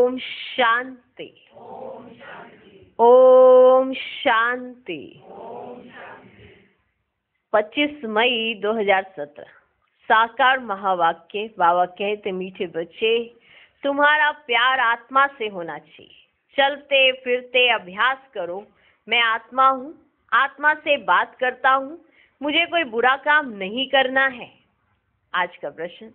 ओम शांति। ओम शांति। 25 मई 2017। साकार महावाक्य। बाबा कहते, मीठे बच्चे, तुम्हारा प्यार आत्मा से होना चाहिए। चलते फिरते अभ्यास करो, मैं आत्मा हूँ, आत्मा से बात करता हूँ, मुझे कोई बुरा काम नहीं करना है। आज का प्रश्न,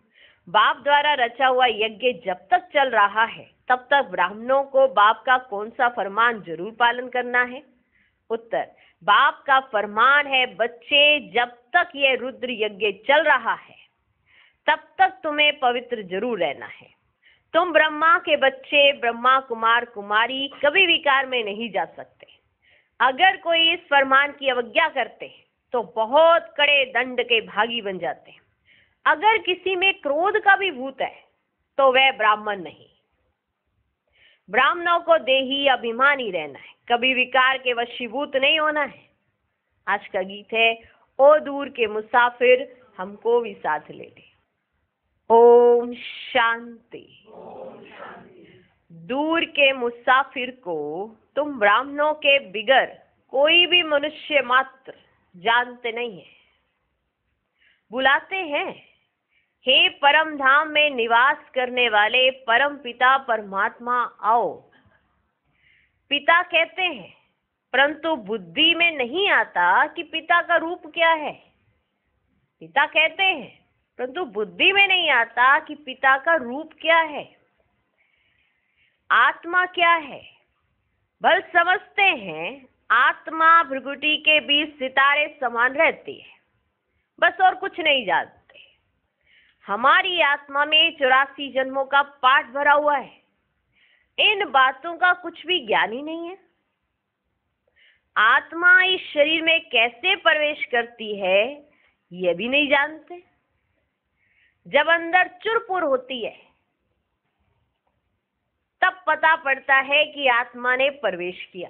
बाप द्वारा रचा हुआ यज्ञ जब तक चल रहा है तब तक ब्राह्मणों को बाप का कौन सा फरमान जरूर पालन करना है? उत्तर, बाप का फरमान है, बच्चे, जब तक ये रुद्र यज्ञ चल रहा है तब तक तुम्हें पवित्र जरूर रहना है। तुम ब्रह्मा के बच्चे, ब्रह्मा कुमार कुमारी कभी विकार में नहीं जा सकते। अगर कोई इस फरमान की अवज्ञा करते हैं तो बहुत कड़े दंड के भागी बन जाते हैं। अगर किसी में क्रोध का भी भूत है तो वह ब्राह्मण नहीं। ब्राह्मणों को देही अभिमानी रहना है, कभी विकार के वशीभूत नहीं होना है। आज का गीत है, ओ दूर के मुसाफिर हमको भी साथ ले ले। ओम शांति। दूर के मुसाफिर को तुम ब्राह्मणों के बिगर कोई भी मनुष्य मात्र जानते नहीं है। बुलाते हैं, हे परम धाम में निवास करने वाले परम पिता परमात्मा आओ। पिता कहते हैं, परंतु बुद्धि में नहीं आता कि पिता का रूप क्या है। पिता कहते हैं, परंतु बुद्धि में नहीं आता कि पिता का रूप क्या है, आत्मा क्या है। बल समझते हैं आत्मा भृगुटी के बीच सितारे समान रहती है, बस और कुछ नहीं जानते। हमारी आत्मा में 84 जन्मों का पाठ भरा हुआ है। इन बातों का कुछ भी ज्ञान ही नहीं है। आत्मा इस शरीर में कैसे प्रवेश करती है यह भी नहीं जानते। जब अंदर चुरपुर होती है तब पता पड़ता है कि आत्मा ने प्रवेश किया।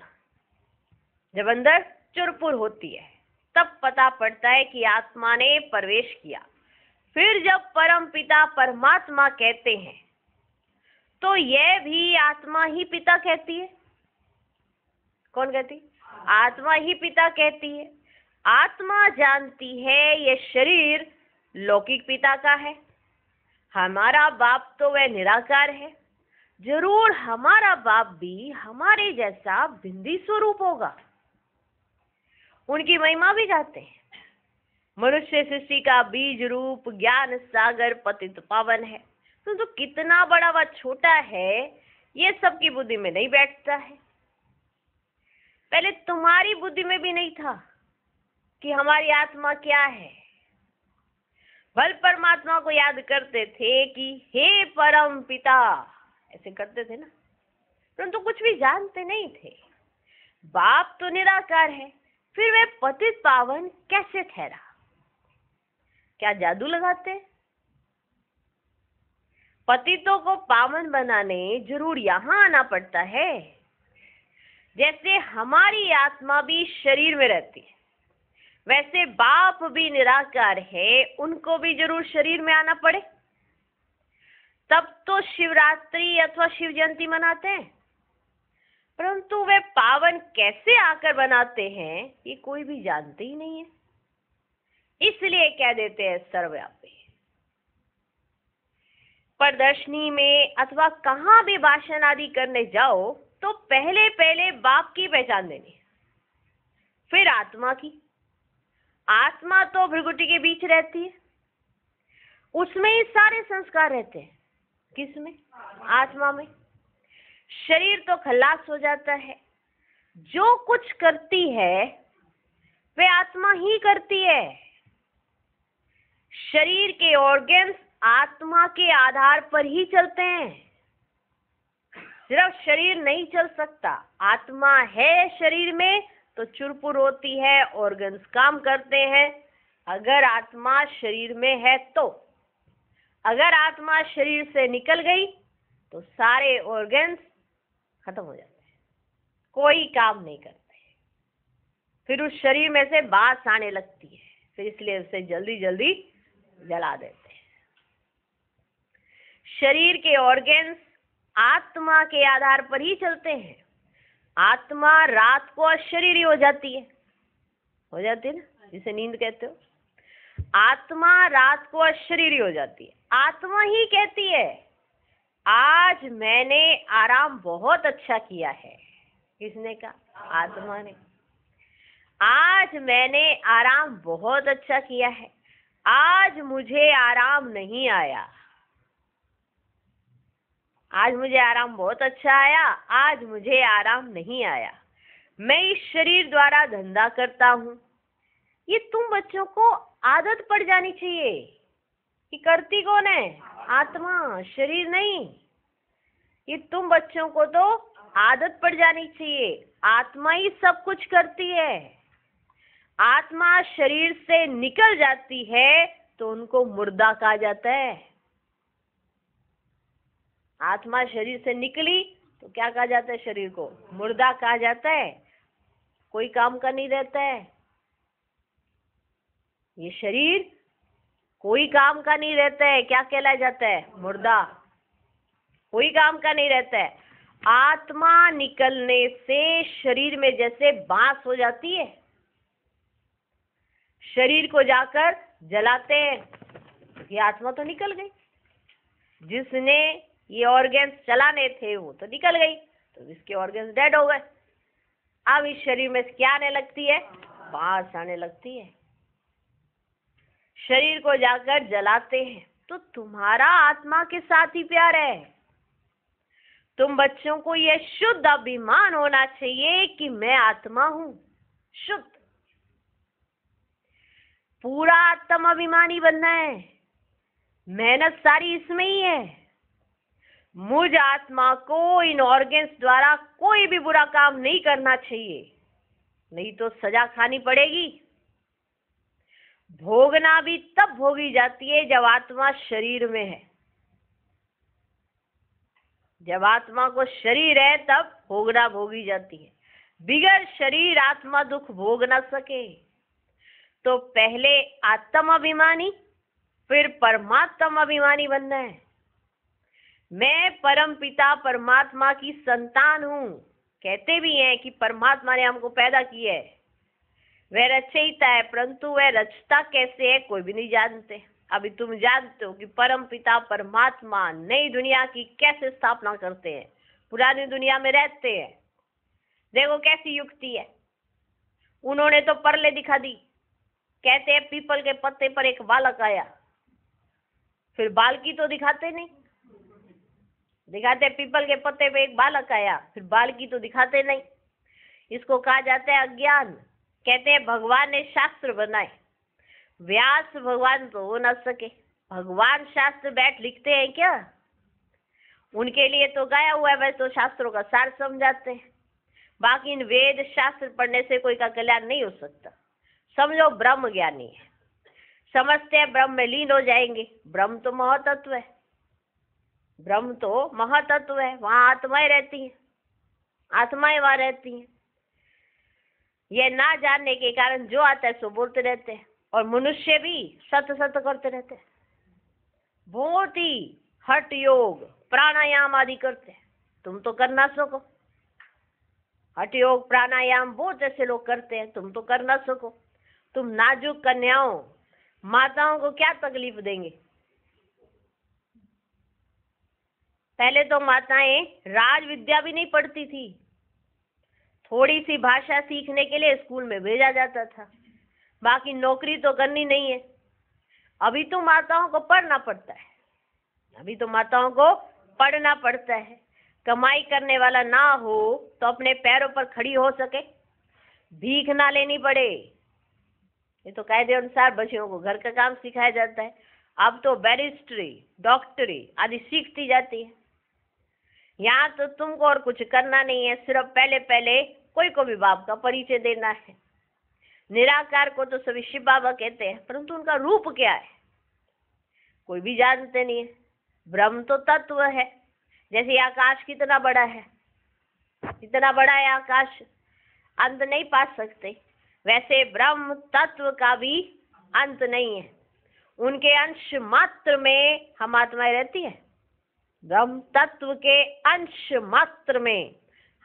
जब अंदर चुरपुर होती है तब पता पड़ता है कि आत्मा ने प्रवेश किया। फिर जब परम पिता परमात्मा कहते हैं तो यह भी आत्मा ही पिता कहती है। कौन कहती? आत्मा ही पिता कहती है। आत्मा जानती है यह शरीर लौकिक पिता का है। हमारा बाप तो वह निराकार है। जरूर हमारा बाप भी हमारे जैसा बिंदी स्वरूप होगा। उनकी महिमा भी गाते हैं। मनुष्य सृष्टि का बीज रूप ज्ञान सागर पतित पावन है। तो कितना बड़ा व छोटा है ये सबकी बुद्धि में नहीं बैठता है। पहले तुम्हारी बुद्धि में भी नहीं था कि हमारी आत्मा क्या है। बल परमात्मा को याद करते थे कि हे परम पिता, ऐसे करते थे ना, परंतु कुछ भी जानते नहीं थे। बाप तो निराकार है, फिर वह पतित पावन कैसे ठहरा? क्या जादू लगाते? पतितों को पावन बनाने जरूर यहाँ आना पड़ता है। जैसे हमारी आत्मा भी शरीर में रहती है, वैसे बाप भी निराकार है, उनको भी जरूर शरीर में आना पड़े। तब तो शिवरात्रि अथवा शिव जयंती मनाते हैं, परंतु वे पावन कैसे आकर बनाते हैं ये कोई भी जानते ही नहीं है। इसलिए कह देते हैं सर्वव्यापी। प्रदर्शनी में अथवा कहाँ भी भाषण आदि करने जाओ तो पहले पहले बाप की पहचान देनी, फिर आत्मा की। आत्मा तो भृगुटी के बीच रहती है, उसमें ही सारे संस्कार रहते हैं। किसमें? आत्मा में। शरीर तो खल्लास हो जाता है। जो कुछ करती है वे आत्मा ही करती है। शरीर के ऑर्गन्स आत्मा के आधार पर ही चलते हैं। सिर्फ शरीर नहीं चल सकता। आत्मा है शरीर में तो चुरपुर होती है, ऑर्गन्स काम करते हैं। अगर आत्मा शरीर में है तो, अगर आत्मा शरीर से निकल गई तो सारे ऑर्गन्स खत्म हो जाते हैं, कोई काम नहीं करते। फिर उस शरीर में से बास आने लगती है, फिर इसलिए उसे जल्दी जल्दी जला देते हैं। शरीर के ऑर्गन्स आत्मा के आधार पर ही चलते हैं। आत्मा रात को अशरीरी हो जाती है ना, जिसे नींद कहते हो। आत्मा रात को अशरीरी हो जाती है। आत्मा ही कहती है आज मैंने आराम बहुत अच्छा किया है। किसने कहा? आत्मा ने। आज मैंने आराम बहुत अच्छा किया है, आज मुझे आराम नहीं आया। आज मुझे आराम बहुत अच्छा आया, आज मुझे आराम नहीं आया। मैं इस शरीर द्वारा धंधा करता हूँ। ये तुम बच्चों को आदत पड़ जानी चाहिए कि करती कौन है? आत्मा, शरीर नहीं। ये तुम बच्चों को तो आदत पड़ जानी चाहिए। आत्मा ही सब कुछ करती है। आत्मा शरीर से निकल जाती है तो उनको मुर्दा कहा जाता है। आत्मा शरीर से निकली तो क्या कहा जाता है? शरीर को मुर्दा कहा जाता है। कोई काम का नहीं रहता है। ये शरीर कोई काम का नहीं रहता है। क्या कहलाया जाता है? मुर्दा। कोई काम का नहीं रहता है। आत्मा निकलने से शरीर में जैसे बांस हो जाती है, शरीर को जाकर जलाते हैं, ये आत्मा तो निकल गई। जिसने ये ऑर्गन्स चलाने थे वो तो निकल गई, तो इसके ऑर्गन्स डेड हो गए। अब इस शरीर में क्या आने लगती है? बांस आने लगती है। शरीर को जाकर जलाते हैं। तो तुम्हारा आत्मा के साथ ही प्यार है। तुम बच्चों को यह शुद्ध अभिमान होना चाहिए कि मैं आत्मा हूं, शुद्ध। पूरा आत्म अभिमानी बनना है। मेहनत सारी इसमें ही है। मुझ आत्मा को इन ऑर्गन्स द्वारा कोई भी बुरा काम नहीं करना चाहिए, नहीं तो सजा खानी पड़ेगी। भोगना भी तब भोगी जाती है जब आत्मा शरीर में है। जब आत्मा को शरीर है तब भोगना भोगी जाती है। बिगर शरीर आत्मा दुख भोग ना सके। तो पहले आत्म अभिमानी, फिर परमात्म अभिमानी बनना है। मैं परम पिता परमात्मा की संतान हूँ। कहते भी हैं कि परमात्मा ने हमको पैदा किया है, वह रचयिता है, परंतु वह रचता कैसे है कोई भी नहीं जानते। अभी तुम जानते हो कि परम पिता परमात्मा नई दुनिया की कैसे स्थापना करते हैं, पुरानी दुनिया में रहते हैं। देखो कैसी युक्ति है। उन्होंने तो परले दिखा दी। कहते हैं पीपल के पत्ते पर एक बालक आया, फिर बाल की तो दिखाते नहीं। दिखाते पीपल के पत्ते पे एक बालक आया, फिर बाल की तो दिखाते नहीं। इसको कहा जाता है अज्ञान। कहते हैं भगवान ने शास्त्र बनाए, व्यास भगवान तो हो न सके। भगवान शास्त्र बैठ लिखते हैं क्या? उनके लिए तो गाया हुआ है, वैसे तो शास्त्रों का सार समझाते हैं। बाकी इन वेद शास्त्र पढ़ने से कोई का कल्याण नहीं हो सकता। समझो ब्रह्म ज्ञानी है, समझते हैं ब्रह्म में लीन हो जाएंगे। ब्रह्म तो महातत्व है, ब्रह्म तो महातत्व है, वहां आत्माएं रहती हैं, आत्माएं वहां रहती हैं। ये ना जानने के कारण जो आता है सो बोलते रहते हैं, और मनुष्य भी सत सत करते रहते हैं। बहुत ही हठ योग प्राणायाम आदि करते हैं, तुम तो कर ना सको। हठ योग प्राणायाम बहुत ऐसे लोग करते हैं, तुम तो कर ना सको। तुम नाजुक कन्याओं माताओं को क्या तकलीफ देंगे? पहले तो माताएं राज विद्या भी नहीं पढ़ती थी, थोड़ी सी भाषा सीखने के लिए स्कूल में भेजा जाता था, बाकी नौकरी तो करनी नहीं है। अभी तो माताओं को पढ़ना पड़ता है, अभी तो माताओं को पढ़ना पड़ता है। कमाई करने वाला ना हो तो अपने पैरों पर खड़ी हो सके, भीख ना लेनी पड़े। ये तो कायदे अनुसार बच्चियों को घर का काम सिखाया जाता है। अब तो बैरिस्ट्री, डॉक्टरी आदि सीखती जाती है। यहाँ तो तुमको और कुछ करना नहीं है, सिर्फ पहले पहले कोई को भी बाप का परिचय देना है। निराकार को तो सभी शिव बाबा कहते हैं, परंतु उनका रूप क्या है कोई भी जानते नहीं है। ब्रह्म तो तत्व है, जैसे आकाश कितना बड़ा है, इतना बड़ा है आकाश, अंत नहीं पा सकते, वैसे ब्रह्म तत्व का भी अंत नहीं है। उनके अंश मात्र में हम आत्माएं रहती है। ब्रह्म तत्व के अंश मात्र में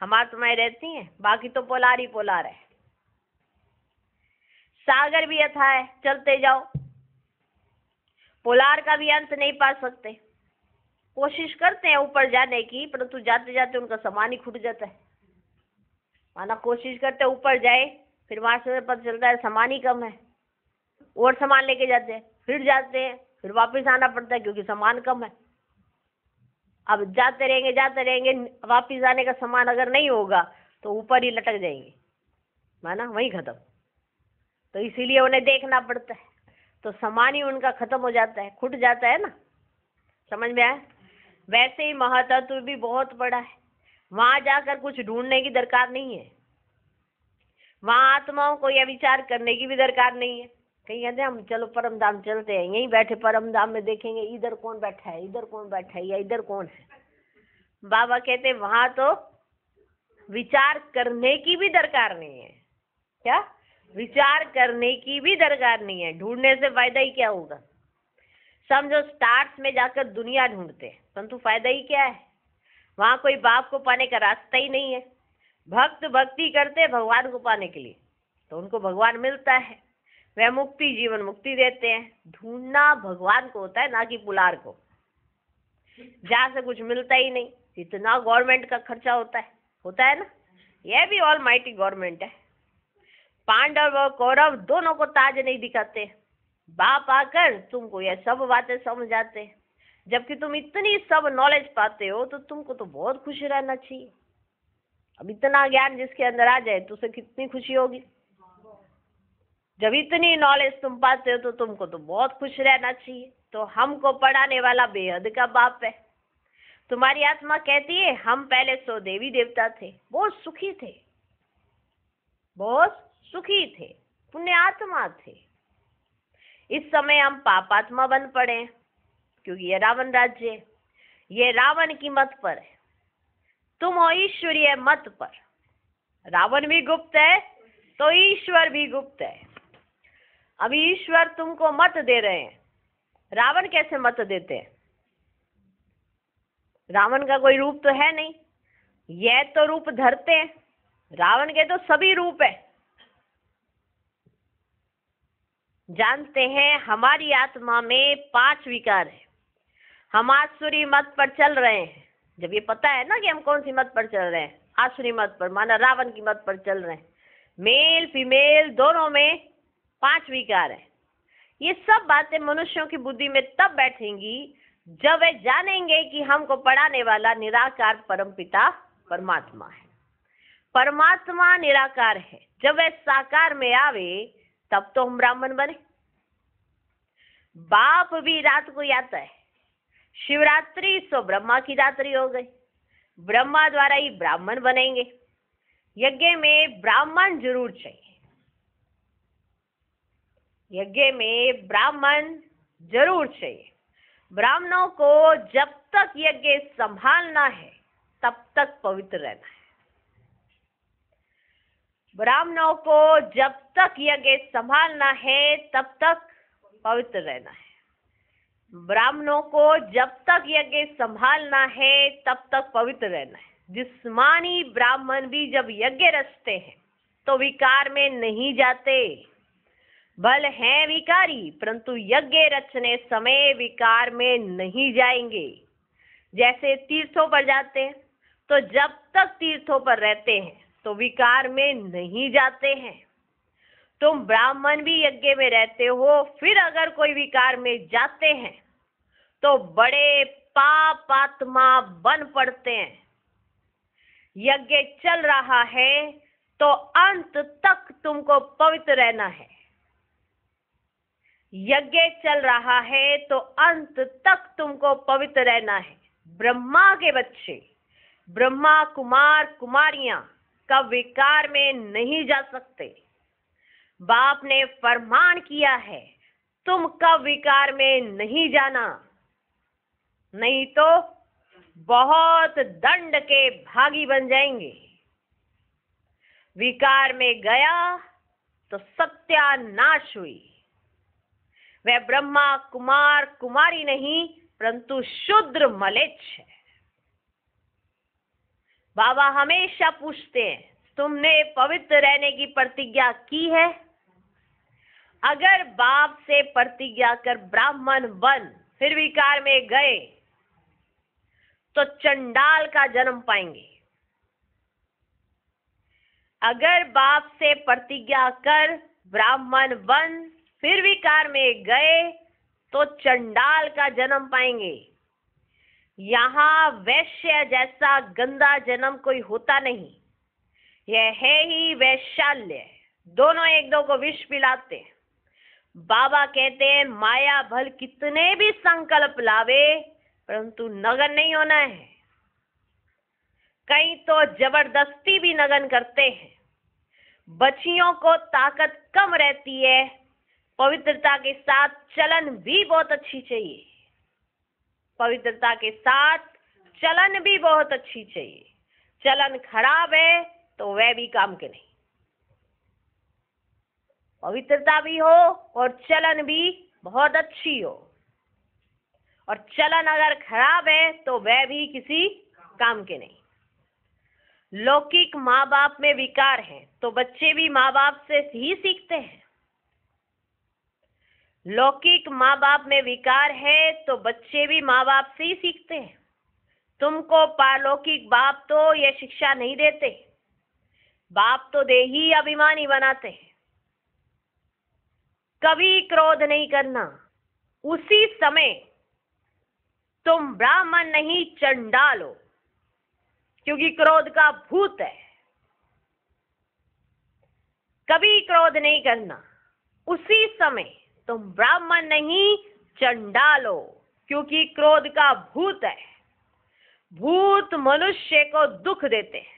हम आत्माएं रहती हैं, बाकी तो पोलार ही पोलार है। सागर भी अथाह है, चलते जाओ, पोलार का भी अंत नहीं पा सकते। कोशिश करते हैं ऊपर जाने की, परंतु जाते जाते उनका सामान ही खुट जाता है। माना कोशिश करते हैं ऊपर जाए, फिर वहां से पता चलता है सामान ही कम है, और सामान लेके जाते हैं, फिर जाते हैं, फिर वापस आना पड़ता है क्योंकि सामान कम है। अब जाते रहेंगे, वापस आने का सामान अगर नहीं होगा तो ऊपर ही लटक जाएंगे, माना वहीं खत्म। तो इसीलिए उन्हें देखना पड़ता है, तो सामान ही उनका खत्म हो जाता है, खुट जाता है ना। समझ में आया? वैसे ही महातत्व भी बहुत बड़ा है, वहां जाकर कुछ ढूंढने की दरकार नहीं है, वहां आत्माओं को यह विचार करने की भी दरकार नहीं है। कहीं कहते हैं हम चलो परम धाम चलते हैं, यहीं बैठे परम धाम में देखेंगे इधर कौन बैठा है, इधर कौन बैठा है, या इधर कौन है। बाबा कहते वहां तो विचार करने की भी दरकार नहीं है। क्या? विचार करने की भी दरकार नहीं है। ढूंढने से फायदा ही क्या होगा? समझो स्टार्स में जाकर दुनिया ढूंढते हैं, परंतु फायदा ही क्या है? वहां कोई बाप को पाने का रास्ता ही नहीं है। भक्त भक्ति करते हैं भगवान को पाने के लिए, तो उनको भगवान मिलता है, वह मुक्ति जीवन मुक्ति देते हैं। ढूंढना भगवान को होता है, ना कि पुलार को, जहाँ से कुछ मिलता ही नहीं। इतना गवर्नमेंट का खर्चा होता है ना। यह भी ऑल माइटी गवर्नमेंट है। पांडव और कौरव दोनों को ताज नहीं दिखाते, बाप आकर तुमको यह सब बातें समझाते, जबकि तुम इतनी सब नॉलेज पाते हो तो तुमको तो बहुत खुश रहना चाहिए। अब इतना ज्ञान जिसके अंदर आ जाए तो उसे कितनी खुशी होगी। जब इतनी नॉलेज तुम पाते हो तो तुमको तो बहुत खुश रहना चाहिए। तो हमको पढ़ाने वाला बेहद का बाप है। तुम्हारी आत्मा कहती है हम पहले 100 देवी देवता थे, बहुत सुखी थे, बहुत सुखी थे, पुण्य आत्मा थे। इस समय हम पापात्मा बन पड़े हैं, क्योंकि ये रावण राज्य है, ये रावण की मत पर है। तुम हो ईश्वरीय मत पर। रावण भी गुप्त है तो ईश्वर भी गुप्त है। अभी ईश्वर तुमको मत दे रहे हैं, रावण कैसे मत देते हैं? रावण का कोई रूप तो है नहीं, यह तो रूप धरते हैं। रावण के तो सभी रूप है। जानते हैं हमारी आत्मा में 5 विकार है। हम आसुरी मत पर चल रहे हैं। जब ये पता है ना कि हम कौन सी मत पर चल रहे हैं, आसुरी मत पर, माना रावण की मत पर चल रहे हैं। मेल फीमेल दोनों में 5 विकार है। ये सब बातें मनुष्यों की बुद्धि में तब बैठेंगी जब वे जानेंगे कि हमको पढ़ाने वाला निराकार परमपिता परमात्मा है। परमात्मा निराकार है। जब वह साकार में आवे तब तो हम ब्राह्मण बने। बाप भी रात को आता है। शिवरात्रि सो ब्रह्मा की रात्रि हो गई, ब्रह्मा द्वारा ही ब्राह्मण बनेंगे। यज्ञ में ब्राह्मण जरूर चाहिए, यज्ञ में ब्राह्मण जरूर चाहिए। ब्राह्मणों को जब तक यज्ञ संभालना है तब तक पवित्र रहना है। ब्राह्मणों को जब तक यज्ञ संभालना है तब तक पवित्र रहना है। ब्राह्मणों को जब तक यज्ञ संभालना है तब तक पवित्र रहना है। जिस्मानी ब्राह्मण भी जब यज्ञ रचते हैं तो विकार में नहीं जाते, बल हैं विकारी, परंतु यज्ञ रचने समय विकार में नहीं जाएंगे। जैसे तीर्थों पर जाते हैं तो जब तक तीर्थों पर रहते हैं तो विकार में नहीं जाते हैं। तुम ब्राह्मण भी यज्ञ में रहते हो, फिर अगर कोई विकार में जाते हैं तो बड़े पापात्मा बन पड़ते हैं। यज्ञ चल रहा है तो अंत तक तुमको पवित्र रहना है। यज्ञ चल रहा है तो अंत तक तुमको पवित्र रहना है। ब्रह्मा के बच्चे, ब्रह्मा कुमार कुमारियां कब विकार में नहीं जा सकते। बाप ने फरमान किया है तुम कब विकार में नहीं जाना, नहीं तो बहुत दंड के भागी बन जाएंगे। विकार में गया तो सत्यानाश हुई। वह ब्रह्मा कुमार कुमारी नहीं, परंतु शूद्र म्लेच्छ है। बाबा हमेशा पूछते हैं, तुमने पवित्र रहने की प्रतिज्ञा की है? अगर बाप से प्रतिज्ञा कर ब्राह्मण बन फिर विकार में गए तो चंडाल का जन्म पाएंगे। अगर बाप से प्रतिज्ञा कर ब्राह्मण बन फिर विकार में गए तो चंडाल का जन्म पाएंगे। यहाँ वैश्य जैसा गंदा जन्म कोई होता नहीं। यह है ही वैशाल्य। दोनों एक दो को विष पिलाते हैं। बाबा कहते हैं माया भल कितने भी संकल्प लावे परंतु नगन नहीं होना है। कई तो जबरदस्ती भी नगन करते हैं। बच्चियों को ताकत कम रहती है। पवित्रता के साथ चलन भी बहुत अच्छी चाहिए। पवित्रता के साथ चलन भी बहुत अच्छी चाहिए। चलन खराब है तो वह भी काम के नहीं। पवित्रता भी हो और चलन भी बहुत अच्छी हो, और चलन अगर खराब है तो वह भी किसी काम के नहीं। लौकिक माँ बाप में विकार है तो बच्चे भी माँ बाप से ही सीखते हैं। लौकिक माँ बाप में विकार है तो बच्चे भी माँ बाप से ही सीखते हैं। तुमको पारलौकिक बाप तो ये शिक्षा नहीं देते। बाप तो देही अभिमानी बनाते हैं। कभी क्रोध नहीं करना। उसी समय तुम ब्राह्मण नहीं चंडाल हो, क्योंकि क्रोध का भूत है। कभी क्रोध नहीं करना। उसी समय तुम ब्राह्मण नहीं चंडाल हो, क्योंकि क्रोध का भूत है। भूत मनुष्य को दुख देते हैं।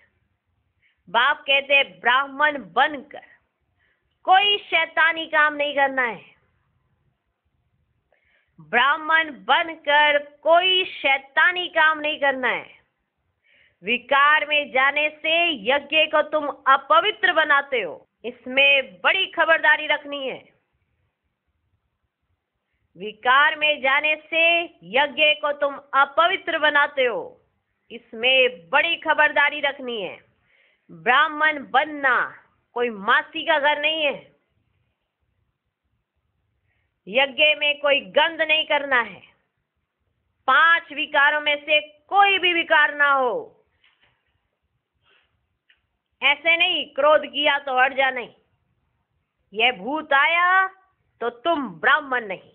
बाप कहते हैं ब्राह्मण बनकर कोई शैतानी काम नहीं करना है। ब्राह्मण बनकर कोई शैतानी काम नहीं करना है। विकार में जाने से यज्ञ को तुम अपवित्र बनाते हो, इसमें बड़ी खबरदारी रखनी है। विकार में जाने से यज्ञ को तुम अपवित्र बनाते हो, इसमें बड़ी खबरदारी रखनी है। ब्राह्मण बनना कोई मासी का घर नहीं है। यज्ञ में कोई गंध नहीं करना है। 5 विकारों में से कोई भी विकार ना हो। ऐसे नहीं क्रोध किया तो हट जा, नहीं। यह भूत आया तो तुम ब्राह्मण नहीं।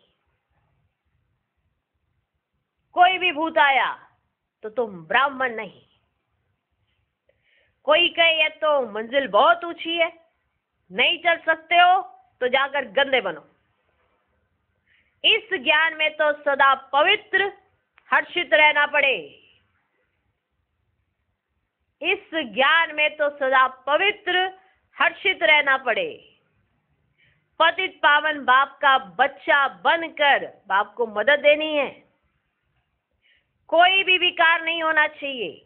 कोई भी भूत आया तो तुम ब्राह्मण नहीं। कोई कहे ये तो मंजिल बहुत ऊंची है, नहीं चल सकते हो तो जाकर गंदे बनो। इस ज्ञान में तो सदा पवित्र हर्षित रहना पड़े। इस ज्ञान में तो सदा पवित्र हर्षित रहना पड़े। पतित पावन बाप का बच्चा बनकर बाप को मदद देनी है। कोई भी विकार नहीं होना चाहिए।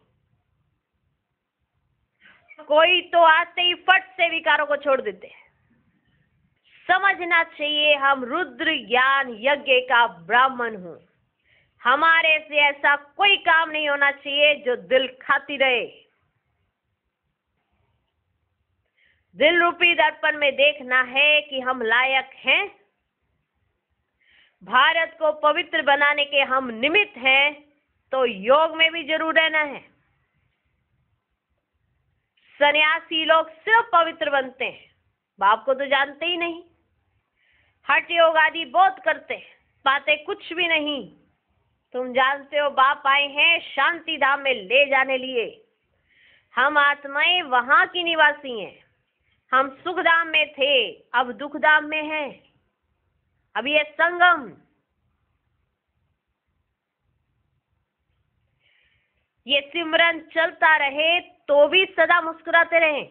कोई तो आते ही फट से विकारों को छोड़ देते हैं। समझना चाहिए हम रुद्र ज्ञान यज्ञ का ब्राह्मण हूं। हमारे से ऐसा कोई काम नहीं होना चाहिए जो दिल खाती रहे। दिल रूपी दर्पण में देखना है कि हम लायक हैं। भारत को पवित्र बनाने के हम निमित्त हैं, तो योग में भी जरूर रहना है। सन्यासी लोग सिर्फ पवित्र बनते हैं, बाप को तो जानते ही नहीं। हठ योग आदि बहुत करते हैं, पाते कुछ भी नहीं। तुम जानते हो बाप आए हैं शांति धाम में ले जाने लिए। हम आत्माएं वहां की निवासी हैं। हम सुख धाम में थे, अब दुख धाम में हैं। अब ये संगम, ये सिमरन चलता रहे तो भी सदा मुस्कुराते रहें।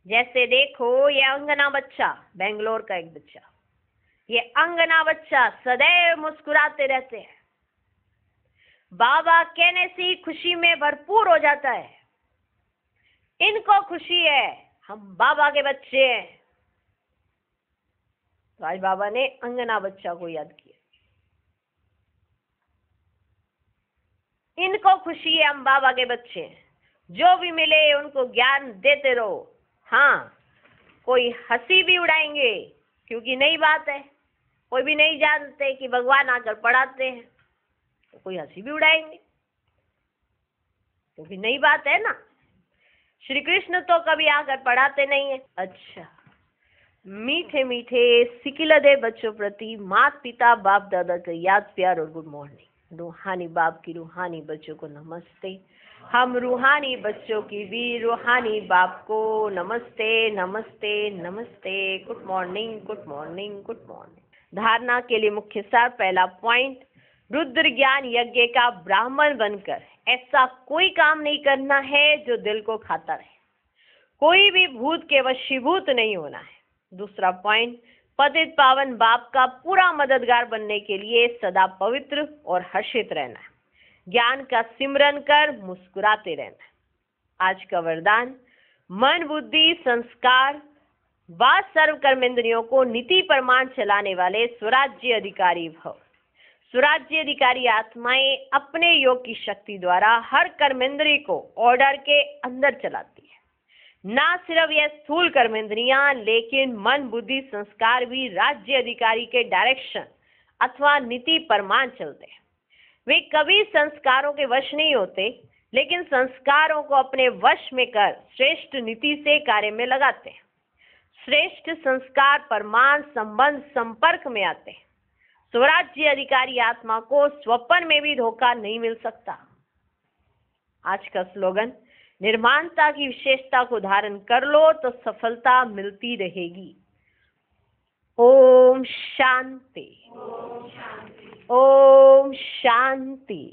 जैसे देखो ये अंगना बच्चा, बेंगलोर का एक बच्चा, ये अंगना बच्चा सदैव मुस्कुराते रहते हैं। बाबा कहने से ही खुशी में भरपूर हो जाता है। इनको खुशी है, हम बाबा के बच्चे हैं। तो आज बाबा ने अंगना बच्चा को याद किया। इनको खुशी है, हम बाबा के बच्चे हैं, जो भी मिले उनको ज्ञान देते रहो। हाँ, कोई हंसी भी उड़ाएंगे क्योंकि नई बात है, कोई भी नहीं जानते कि भगवान आकर पढ़ाते हैं, तो कोई हंसी भी उड़ाएंगे क्योंकि नई बात है ना। श्री कृष्ण तो कभी आकर पढ़ाते नहीं है। अच्छा, मीठे मीठे सिकिलदे बच्चों प्रति माता पिता बाप दादा का याद प्यार और गुड मॉर्निंग। रूहानी बाप की रूहानी बच्चों को नमस्ते। हम रूहानी बच्चों की भी रूहानी बाप को नमस्ते नमस्ते नमस्ते। Good morning good morning good morning. धारणा के लिए मुख्य सार, पहला पॉइंट, रुद्र ज्ञान यज्ञ का ब्राह्मण बनकर ऐसा कोई काम नहीं करना है जो दिल को खाता रहे। कोई भी भूत के वशीभूत नहीं होना है। दूसरा पॉइंट, पतित पावन बाप का पूरा मददगार बनने के लिए सदा पवित्र और हर्षित रहना है। ज्ञान का सिमरन कर मुस्कुराते रहना है। आज का वरदान, मन बुद्धि संस्कार व सर्व कर्मेंद्रियों को नीति प्रमाण चलाने वाले स्वराज्य अधिकारी भव। स्वराज्य अधिकारी आत्माएं अपने योग की शक्ति द्वारा हर कर्मेंद्रिय को ऑर्डर के अंदर चलाती है। ना सिर्फ यह स्थूल कर्मेंद्रियां, लेकिन मन बुद्धि संस्कार भी राज्य अधिकारी के डायरेक्शन अथवा नीति प्रमाण चलते हैं। वे कभी संस्कारों के वश नहीं होते, लेकिन संस्कारों को अपने वश में कर श्रेष्ठ नीति से कार्य में लगाते हैं। श्रेष्ठ संस्कार प्रमाण संबंध संपर्क में आते हैं। स्वराज्य अधिकारी आत्मा को स्वप्न में भी धोखा नहीं मिल सकता। आज का स्लोगन, निर्माणता की विशेषता को धारण कर लो तो सफलता मिलती रहेगी। ओम शांति, ओम शांति।